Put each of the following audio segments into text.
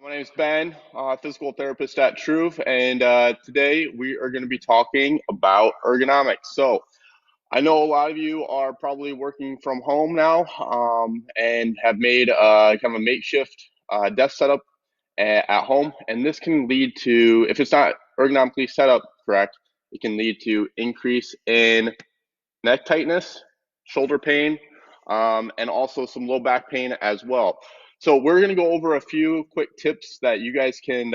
My name is Ben, physical therapist at TRUVE, and today we are going to be talking about ergonomics. So, I know a lot of you are probably working from home now and have made kind of a makeshift desk setup at home, and this can lead to, if it's not ergonomically set up correct, it can lead to increase in neck tightness, shoulder pain, and also some low back pain as well. So we're going to go over a few quick tips that you guys can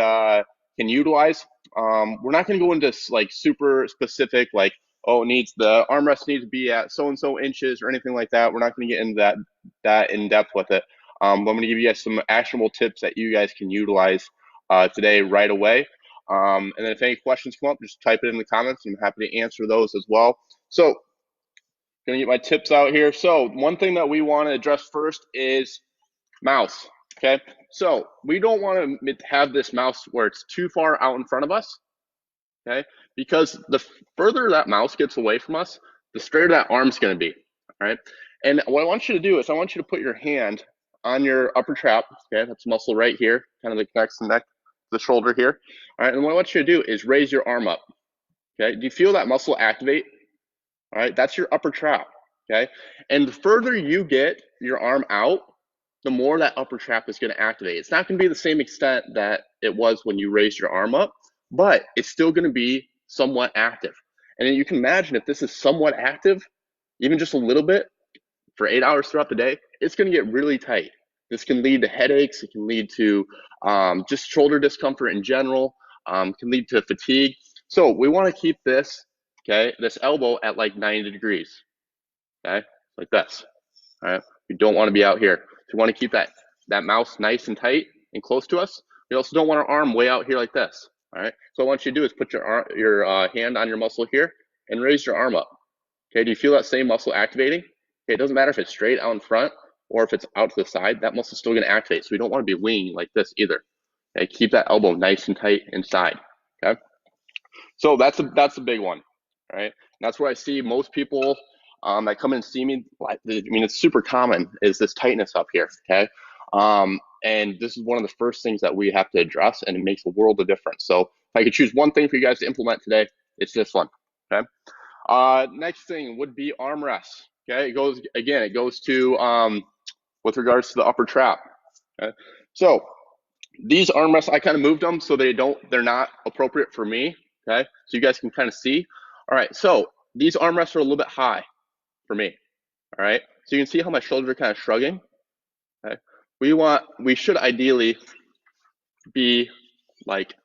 utilize. We're not going to go into like super specific, like oh, it needs the armrest needs to be at so and so inches or anything like that. We're not going to get into that in depth with it. But I'm going to give you guys some actionable tips that you guys can utilize today right away. And then if any questions come up, just type it in the comments. I'm happy to answer those as well. So gonna get my tips out here. So one thing that we want to address first is mouse. Okay, so we don't want to have this mouse where it's too far out in front of us. Okay, because the further that mouse gets away from us, the straighter that arm's going to be. All right, and what I want you to do is I want you to put your hand on your upper trap. Okay, that's muscle right here, kind of that connects the neck, the shoulder here. All right, and what I want you to do is raise your arm up. Okay, do you feel that muscle activate? All right, that's your upper trap. Okay, and the further you get your arm out, the more that upper trap is going to activate. It's not going to be the same extent that it was when you raised your arm up, but it's still going to be somewhat active. And then you can imagine if this is somewhat active, even just a little bit for 8 hours throughout the day, it's going to get really tight. This can lead to headaches. It can lead to just shoulder discomfort in general. Can lead to fatigue. So we want to keep this, okay, this elbow at like 90 degrees, okay, like this. All right, we don't want to be out here. So we want to keep that mouse nice and tight and close to us. We also don't want our arm way out here like this. All right, so what I want you to do is put your hand on your muscle here and raise your arm up. Okay, do you feel that same muscle activating? Okay, it doesn't matter if it's straight out in front or if it's out to the side, that muscle's still going to activate. So we don't want to be winging like this either. Okay, keep that elbow nice and tight inside. Okay, so that's a big one. All right, and that's where I see most people that come in and see me. I mean, it's super common is this tightness up here. Okay, and this is one of the first things that we have to address, and it makes a world of difference. So if I could choose one thing for you guys to implement today, it's this one. Okay. Next thing would be armrests. Okay, it goes to with regards to the upper trap. Okay, so these armrests I kind of moved them so they're not appropriate for me. Okay, so you guys can kind of see. All right, so these armrests are a little bit high for me. All right, so you can see how my shoulders are kind of shrugging. Okay, we should ideally be like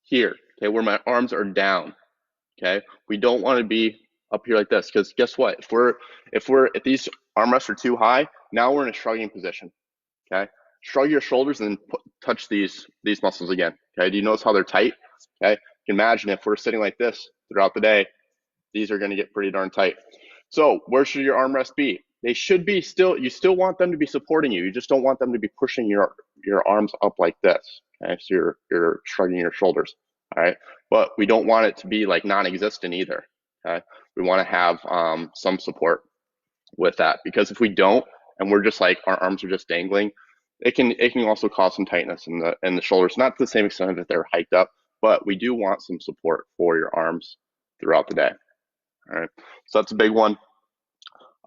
here. Okay, where my arms are down. Okay, we don't want to be up here like this because guess what? If these armrests are too high, now we're in a shrugging position. Okay, shrug your shoulders and then touch these muscles again. Okay, do you notice how they're tight? Okay, you can imagine if we're sitting like this throughout the day, these are going to get pretty darn tight. So where should your armrests be? They should be you still want them to be supporting you. You just don't want them to be pushing your arms up like this. Okay, so you're shrugging your shoulders. All right, but we don't want it to be like non-existent either. Okay, we want to have some support with that because if we don't and we're just like our arms are just dangling, it can also cause some tightness in the shoulders. Not to the same extent that they're hiked up, but we do want some support for your arms throughout the day. All right, so that's a big one.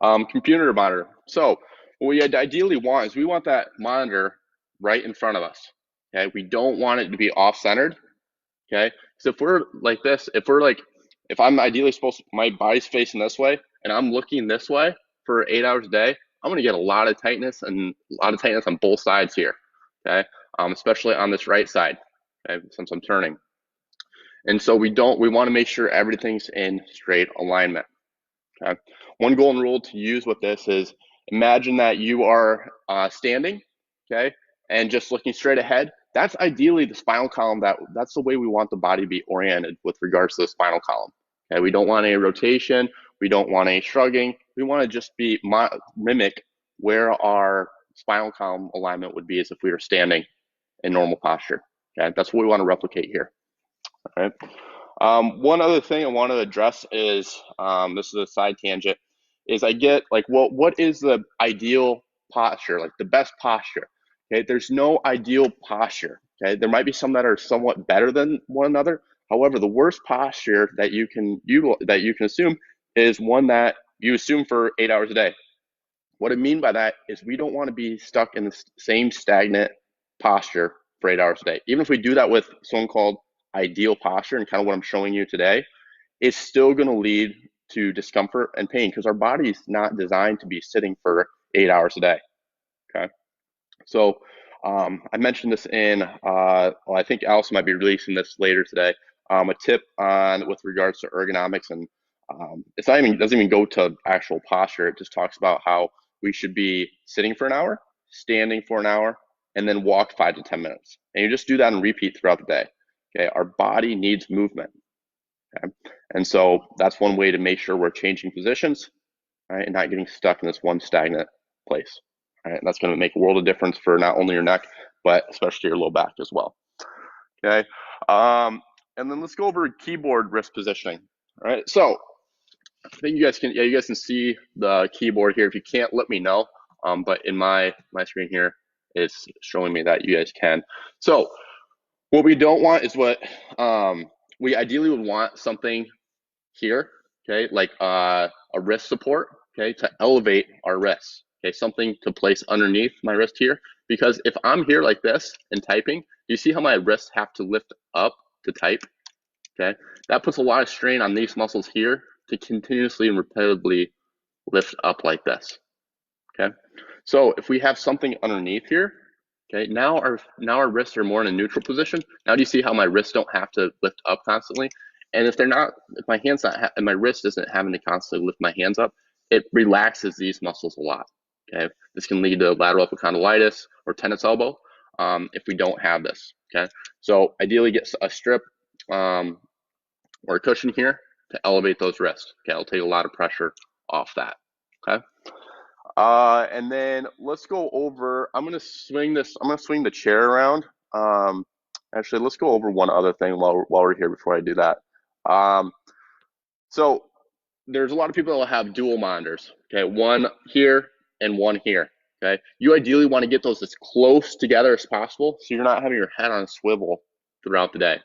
Computer monitor. So what we ideally want is we want that monitor right in front of us. Okay, we don't want it to be off-centered. Okay, so if we're like this, if I'm ideally my body's facing this way and I'm looking this way for 8 hours a day, I'm gonna get a lot of tightness on both sides here. Okay, especially on this right side. Okay, since I'm turning. And so we want to make sure everything's in straight alignment. Okay. One golden rule to use with this is imagine that you are standing, okay, and just looking straight ahead. That's ideally the spinal column. That's the way we want the body to be oriented with regards to the spinal column. Okay, we don't want any rotation. We don't want any shrugging. We want to just mimic where our spinal column alignment would be as if we were standing in normal posture. Okay, that's what we want to replicate here. All right. One other thing I want to address is this is a side tangent. Is I get like what is the ideal posture, like the best posture? Okay, there's no ideal posture. Okay, there might be some that are somewhat better than one another. However, the worst posture that you can assume is one that you assume for 8 hours a day. What I mean by that is we don't want to be stuck in the same stagnant posture for 8 hours a day. Even if we do that with something called ideal posture and kind of what I'm showing you today, it's still going to lead to discomfort and pain because our body is not designed to be sitting for 8 hours a day. Okay. So I mentioned this in, well, I think Allison might be releasing this later today, a tip on with regards to ergonomics, and doesn't even go to actual posture. It just talks about how we should be sitting for an hour, standing for an hour, and then walk 5 to 10 minutes. And you just do that and repeat throughout the day. Okay, our body needs movement. Okay, and so that's one way to make sure we're changing positions, right, and not getting stuck in this one stagnant place. Right, and that's going to make a world of difference for not only your neck, but especially your low back as well. Okay, and then let's go over keyboard wrist positioning. All right, so I think you guys can see the keyboard here. If you can't, let me know. But in my screen here, it's showing me that you guys can. So what we don't want is what we ideally would want something here, okay, like a wrist support, okay, to elevate our wrists, okay, something to place underneath my wrist here. Because if I'm here like this and typing, you see how my wrists have to lift up to type, okay? That puts a lot of strain on these muscles here to continuously and repetitively lift up like this, okay? So if we have something underneath here, okay, now our wrists are more in a neutral position. Now do you see how my wrists don't have to lift up constantly? And if my hand's not, and my wrist isn't having to constantly lift my hands up, it relaxes these muscles a lot. Okay, this can lead to lateral epicondylitis or tennis elbow if we don't have this. Okay, so ideally get a strip or a cushion here to elevate those wrists. Okay, it'll take a lot of pressure off that. Okay. And then let's go over, I'm gonna swing the chair around. Actually, let's go over one other thing while we're here before I do that. So there's a lot of people that will have dual monitors, okay? One here and one here, okay? You ideally want to get those as close together as possible so you're not having your head on a swivel throughout the day,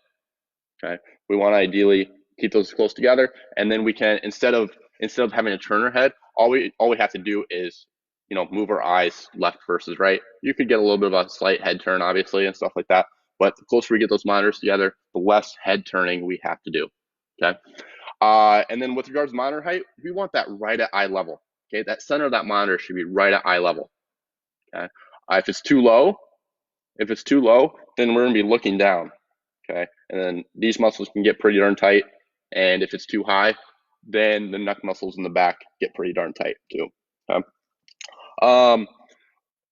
okay? We want to ideally keep those close together, and then we can, instead of having to turn our head, all we have to do is, move our eyes left versus right. You could get a little bit of a slight head turn, obviously, and stuff like that, but the closer we get those monitors together, the less head turning we have to do, okay? And then with regards to monitor height, we want that right at eye level, okay? That center of that monitor should be right at eye level, okay? If it's too low, then we're gonna be looking down, okay? And then these muscles can get pretty darn tight, and if it's too high, then the neck muscles in the back get pretty darn tight too, okay?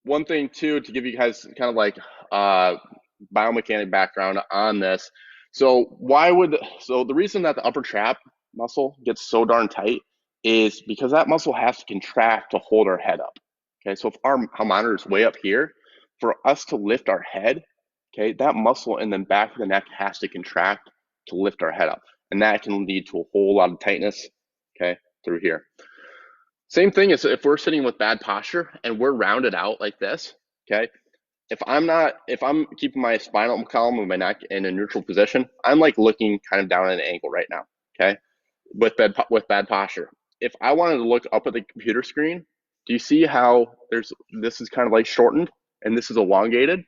One thing too, to give you guys kind of like biomechanic background on this. So the reason that the upper trap muscle gets so darn tight is because that muscle has to contract to hold our head up. Okay, so if our monitor is way up here, for us to lift our head, okay, that muscle in the back of the neck has to contract to lift our head up. And that can lead to a whole lot of tightness, okay, through here. Same thing is if we're sitting with bad posture and we're rounded out like this, okay, if I'm keeping my spinal column of my neck in a neutral position, I'm like looking kind of down at an angle right now, okay, with bad posture. If I wanted to look up at the computer screen, do you see how this is kind of like shortened and this is elongated,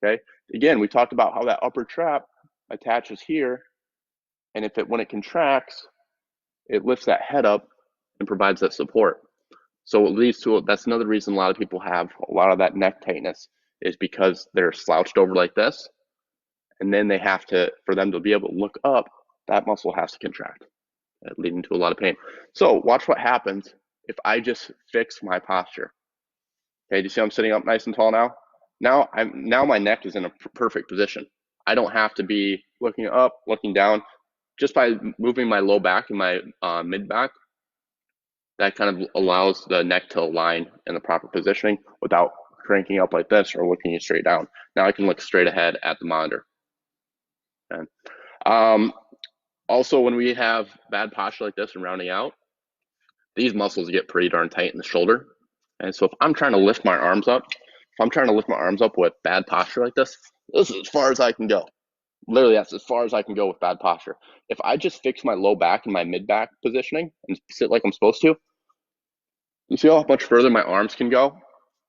okay? Again, we talked about how that upper trap attaches here, and when it contracts, it lifts that head up and provides that support. So it leads to, that's another reason a lot of people have a lot of that neck tightness, is because they're slouched over like this, and then they have to, for them to be able to look up, that muscle has to contract, leading to a lot of pain. So watch what happens if I just fix my posture. Okay, do you see I'm sitting up nice and tall now? Now my neck is in a perfect position. I don't have to be looking up, looking down. Just by moving my low back and my mid back, that kind of allows the neck to align in the proper positioning without cranking up like this or looking straight down. Now I can look straight ahead at the monitor. Okay. Also, when we have bad posture like this and rounding out, these muscles get pretty darn tight in the shoulder. And so if I'm trying to lift my arms up, with bad posture like this, This is as far as I can go. Literally, that's as far as I can go with bad posture. If I just fix my low back and my mid back positioning and sit like I'm supposed to, you see how much further my arms can go?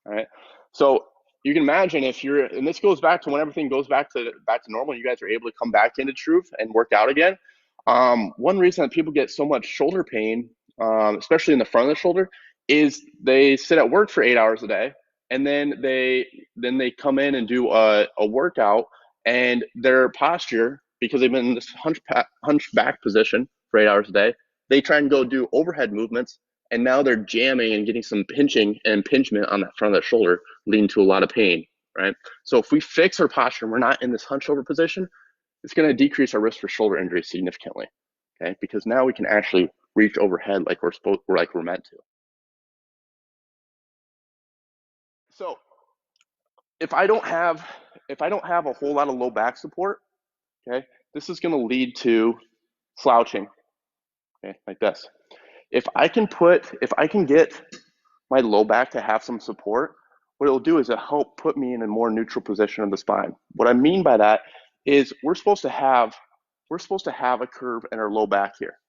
All right. So you can imagine if you're, and this goes back to when everything goes back to normal, and you guys are able to come back into TRUVE and work out again. One reason that people get so much shoulder pain, especially in the front of the shoulder, is they sit at work for 8 hours a day, and then they come in and do a workout, and their posture, because they've been in this hunchback position for 8 hours a day, they try and go do overhead movements, and now they're jamming and getting some pinching and impingement on that front of the shoulder, leading to a lot of pain, right? So if we fix our posture and we're not in this hunch over position, it's going to decrease our risk for shoulder injury significantly, okay? Because now we can actually reach overhead like we're meant to. So if I don't have a whole lot of low back support, okay, this is going to lead to slouching, okay, like this. If I can get my low back to have some support, what it'll do is it'll help put me in a more neutral position of the spine. What I mean by that is we're supposed to have a curve in our low back here.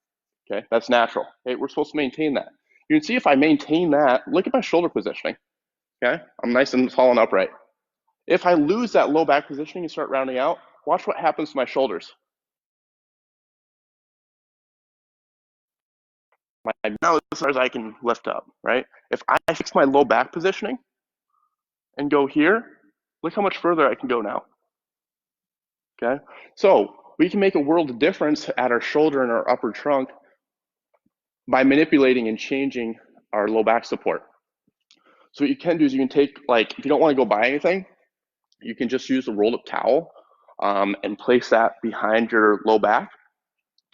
Okay, that's natural. Okay, we're supposed to maintain that. You can see if I maintain that, look at my shoulder positioning. Okay, I'm nice and tall and upright. If I lose that low back positioning and start rounding out, watch what happens to my shoulders. Now as far as I can lift up, right? If I fix my low back positioning and go here, look how much further I can go now. Okay, so we can make a world of difference at our shoulder and our upper trunk by manipulating and changing our low back support. So what you can do is you can take, like, if you don't want to go buy anything, you can just use a rolled up towel and place that behind your low back.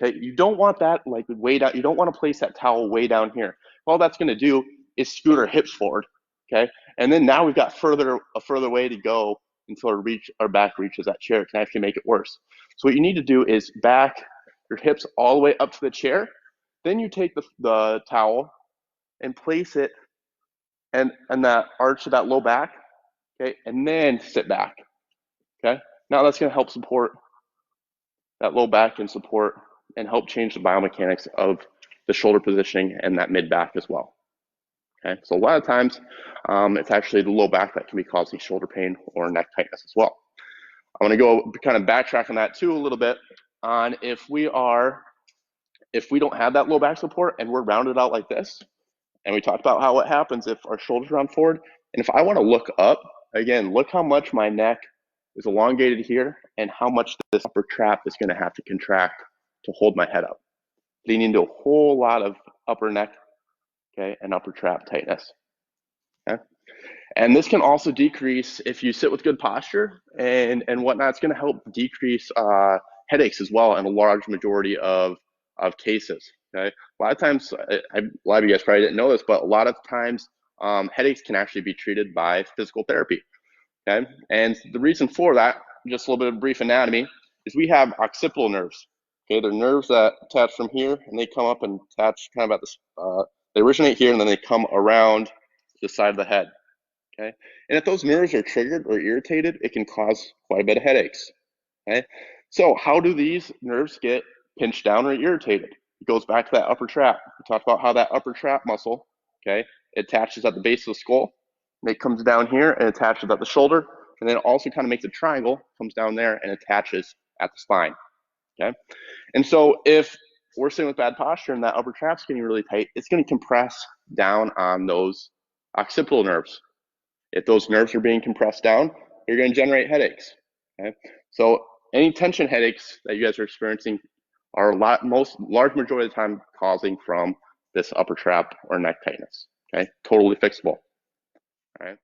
Okay, you don't want that like way down. You don't want to place that towel way down here. All that's going to do is scoot our hips forward. Okay, and then now we've got a further way to go until our back reaches that chair. It can actually make it worse. So what you need to do is back your hips all the way up to the chair. Then you take the towel and place it and that arch of that low back. Okay, and then sit back. Okay, now that's going to help support that low back and support and help change the biomechanics of the shoulder positioning and that mid back as well. Okay, so a lot of times it's actually the low back that can be causing shoulder pain or neck tightness as well. I'm going to go kind of backtrack on that too a little bit on if we don't have that low back support and we're rounded out like this, and we talked about what happens if our shoulders round forward, and if I want to look up, again, look how much my neck is elongated here and how much this upper trap is going to have to contract to hold my head up, leading to a whole lot of upper neck, okay, and upper trap tightness. Okay? And this can also decrease if you sit with good posture and whatnot. It's going to help decrease headaches as well in a large majority of cases. Okay, a lot of times, a lot of you guys probably didn't know this, but a lot of times headaches can actually be treated by physical therapy. Okay, and the reason for that, just a little bit of brief anatomy, is we have occipital nerves. Okay, they're nerves that attach from here and they come up and attach kind of at this. They originate here and then they come around the side of the head. Okay, and if those nerves are triggered or irritated, it can cause quite a bit of headaches. Okay, so how do these nerves get pinched down or irritated? It goes back to that upper trap. We talked about how that upper trap muscle, okay, it attaches at the base of the skull, and it comes down here and attaches at the shoulder, and then it also kind of makes a triangle, comes down there and attaches at the spine. Okay, and so if we're sitting with bad posture and that upper trap's getting really tight, it's going to compress down on those occipital nerves. If those nerves are being compressed down, you're going to generate headaches. Okay, so any tension headaches that you guys are experiencing are large majority of the time causing from this upper trap or neck tightness. Okay, totally fixable. All right.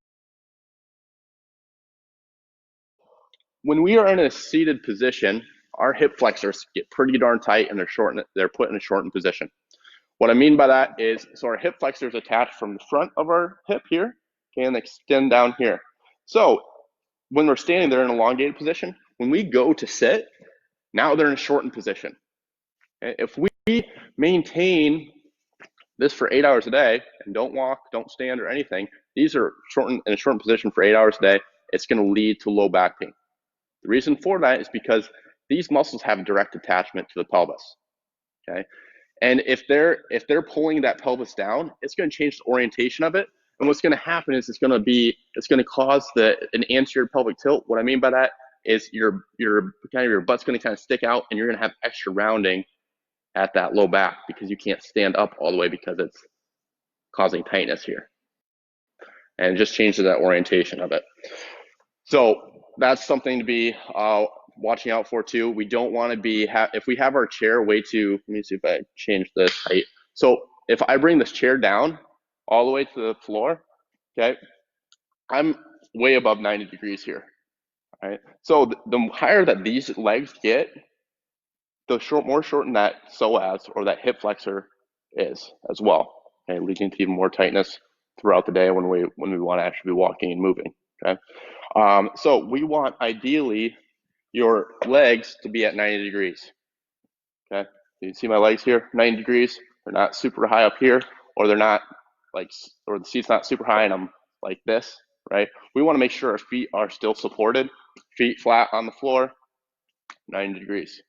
When we are in a seated position, our hip flexors get pretty darn tight and they're put in a shortened position. What I mean by that is, so our hip flexors attach from the front of our hip here, okay, and extend down here. So when we're standing there in an elongated position, when we go to sit, now they're in a shortened position. If we maintain this for 8 hours a day and don't walk, don't stand or anything, these are in a shortened position for 8 hours a day, it's going to lead to low back pain. The reason for that is because these muscles have direct attachment to the pelvis. Okay, and if they're pulling that pelvis down, it's going to change the orientation of it. And what's going to happen is it's going to cause an anterior pelvic tilt. What I mean by that is your butt's going to kind of stick out, and you're going to have extra rounding at that low back because you can't stand up all the way because it's causing tightness here. And it just changes that orientation of it. So that's something to be watching out for too. We don't want to be, if we have our chair way too, let me see if I change this height. So if I bring this chair down all the way to the floor, okay, I'm way above 90 degrees here, right? So the higher that these legs get, the more shortened that psoas or that hip flexor is as well, okay, leading to even more tightness throughout the day when we want to actually be walking and moving, okay? So we want ideally your legs to be at 90 degrees, okay? You see my legs here, 90 degrees. They're not super high up here, or they're not or the seat's not super high and I'm like this, right? We want to make sure our feet are still supported, feet flat on the floor, 90 degrees.